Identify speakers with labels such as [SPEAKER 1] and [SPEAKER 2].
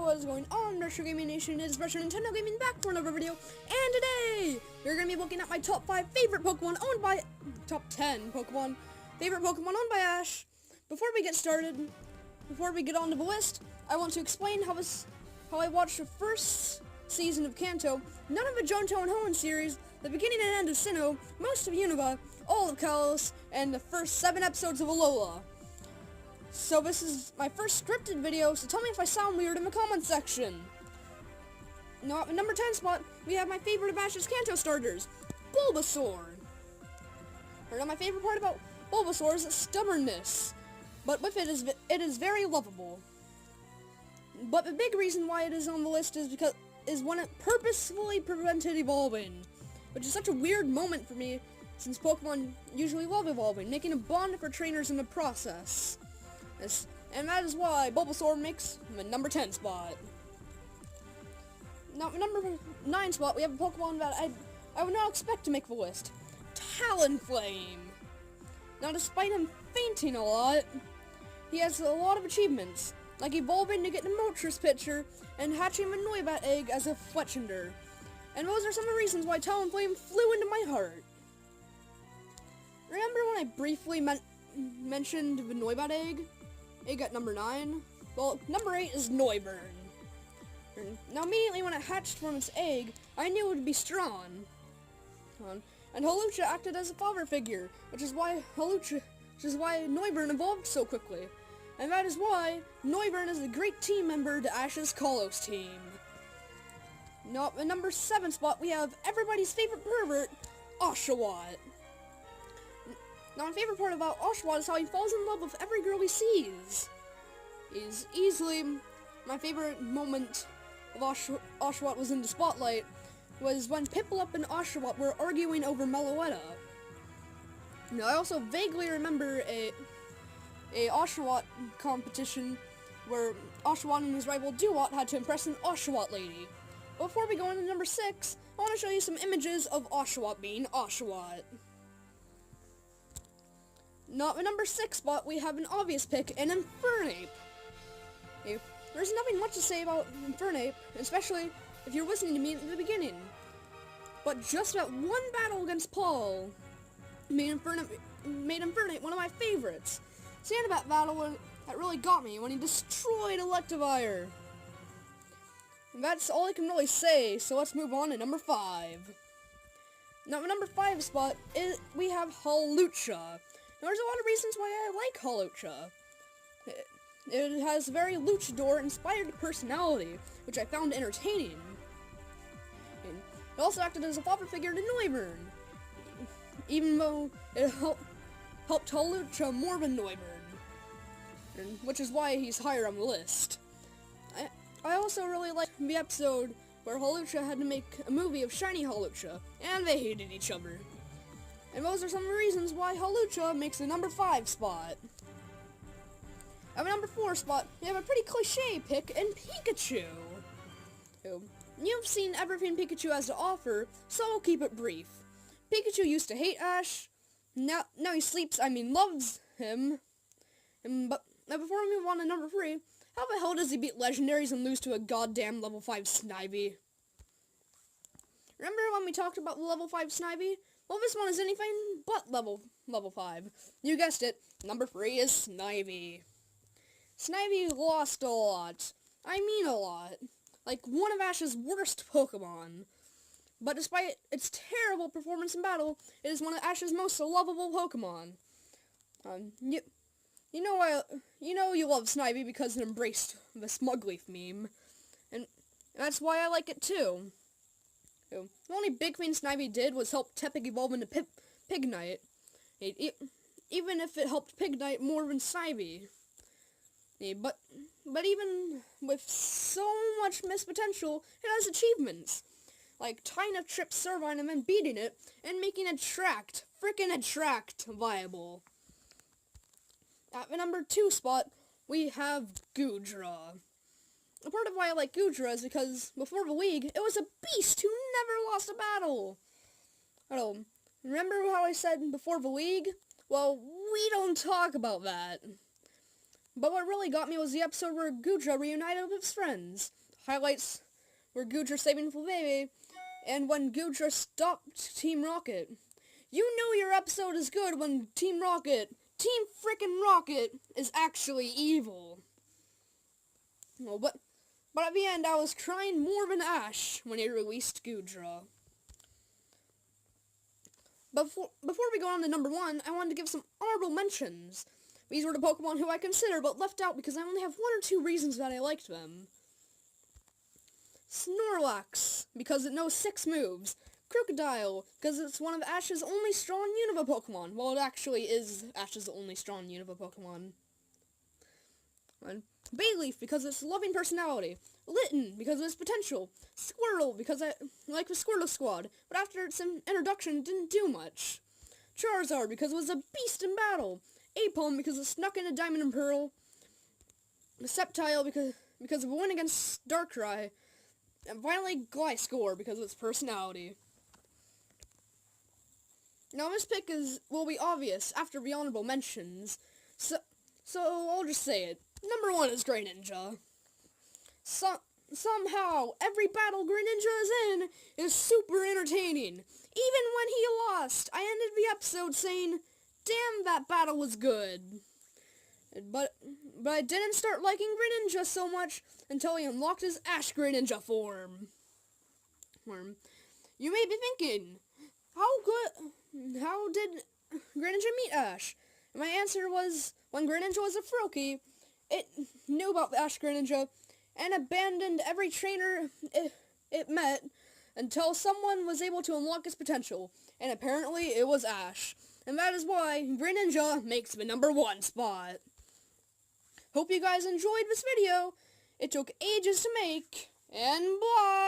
[SPEAKER 1] what is going on, Retro Gaming Nation? It is Retro Nintendo Gaming back for another video, and today we're going to be looking at my top 5 favorite Pokemon owned by, top 10 Pokemon, favorite Pokemon owned by Ash. Before we get started, before we get on to the list, I want to explain how I watched the first season of Kanto, none of the Johto and Hoenn series, the beginning and end of Sinnoh, most of Unova, all of Kalos, and the first 7 episodes of Alola. So this is my first scripted video, so tell me if I sound weird in the comment section. Now at the number 10 spot, we have my favorite of Ash's Kanto starters, Bulbasaur. Now my favorite part about Bulbasaur is its stubbornness, but with it is very lovable. But the big reason why it is on the list is when it purposefully prevented evolving, which is such a weird moment for me, since Pokemon usually love evolving, making a bond for trainers in the process. And that is why Bulbasaur makes the number 10 spot. Now, the number 9 spot, we have a Pokemon that I would not expect to make the list. Talonflame. Now, despite him fainting a lot, he has a lot of achievements, like evolving to get the Moltres picture and hatching the Noibat egg as a Fletchinder. And those are some of the reasons why Talonflame flew into my heart. Remember when I briefly mentioned the Noibat egg at number 9? Well, number 8 is Noivern. Now immediately when it hatched from its egg, I knew it would be strong. And Hawlucha acted as a father figure, which is why Noivern evolved so quickly. And that is why Noivern is a great team member to Ash's Kalos team. Now at the number 7 spot, we have everybody's favorite pervert, Oshawott. Now, my favorite part about Oshawott is how he falls in love with every girl he sees. He's easily my favorite moment of Oshawott was in the spotlight was when Piplup and Oshawott were arguing over Meloetta. Now, I also vaguely remember a Oshawott competition where Oshawott and his rival Dewott had to impress an Oshawott lady. But before we go into number 6, I want to show you some images of Oshawott being Oshawott. Now, at the number 6 spot, we have an obvious pick, an Infernape. There's nothing much to say about Infernape, especially if you're listening to me at the beginning. But just that one battle against Paul made Infernape one of my favorites. It's the end of that battle that really got me, when he destroyed Electivire. And that's all I can really say, so let's move on to number 5. Now, at the number 5 spot, we have Hawlucha. Now, there's a lot of reasons why I like Hawlucha. It has a very luchador-inspired personality, which I found entertaining. And it also acted as a father figure to Noivern, even though it helped Hawlucha more than Noivern, which is why he's higher on the list. I also really liked the episode where Hawlucha had to make a movie of Shiny Hawlucha, and they hated each other. And those are some of the reasons why Hawlucha makes the number 5 spot. At the number 4 spot, we have a pretty cliche pick in Pikachu. You've seen everything Pikachu has to offer, so I'll keep it brief. Pikachu used to hate Ash, now he loves him. But before we move on to number 3, how the hell does he beat legendaries and lose to a goddamn level 5 Snivy? Remember when we talked about the level 5 Snivy? Well, this one is anything but level 5. You guessed it, number 3 is Snivy. Snivy lost a lot. I mean a lot. Like one of Ash's worst Pokemon. But despite its terrible performance in battle, it is one of Ash's most lovable Pokemon. You know you love Snivy because it embraced the Smugleaf meme. And that's why I like it too. The only big thing Snivy did was help Tepig evolve into Pignite, even if it helped Pignite more than Snivy. But even with so much missed potential, it has achievements, like tying a Trip Servine and then beating it, and making Attract viable. At the number 2 spot, we have Goodra. A part of why I like Goodra is because, before the league, it was a beast who never lost a battle. Remember how I said before the league? Well, we don't talk about that. But what really got me was the episode where Goodra reunited with his friends. Highlights were Goodra saving the baby, and when Goodra stopped Team Rocket. You know your episode is good when Team Rocket is actually evil. Well, but at the end I was crying more than Ash when he released Goodra. Before we go on to number 1, I wanted to give some honorable mentions. These were the Pokemon who I consider but left out because I only have 1 or 2 reasons that I liked them. Snorlax, because it knows 6 moves. Crocodile, because it's one of Ash's only strong Unova Pokemon. Well, it actually is Ash's only strong Unova Pokemon. And Bayleaf, because of its loving personality. Litten, because of its potential. Squirtle, because I like the Squirtle Squad, but after its introduction, it didn't do much. Charizard, because it was a beast in battle. Apom, because it snuck into Diamond and Pearl. Sceptile, because of a win against Darkrai. And finally, Gliscor, because of its personality. Now, this pick will be obvious after the honorable mentions, so I'll just say it. Number 1 is Greninja. Somehow, every battle Greninja is in is super entertaining. Even when he lost, I ended the episode saying, damn, that battle was good. But I didn't start liking Greninja so much until he unlocked his Ash Greninja form. You may be thinking, how did Greninja meet Ash? And my answer was, when Greninja was a Froakie, it knew about Ash Greninja and abandoned every trainer it met until someone was able to unlock its potential. And apparently it was Ash. And that is why Greninja makes the number 1 spot. Hope you guys enjoyed this video. It took ages to make, and bye!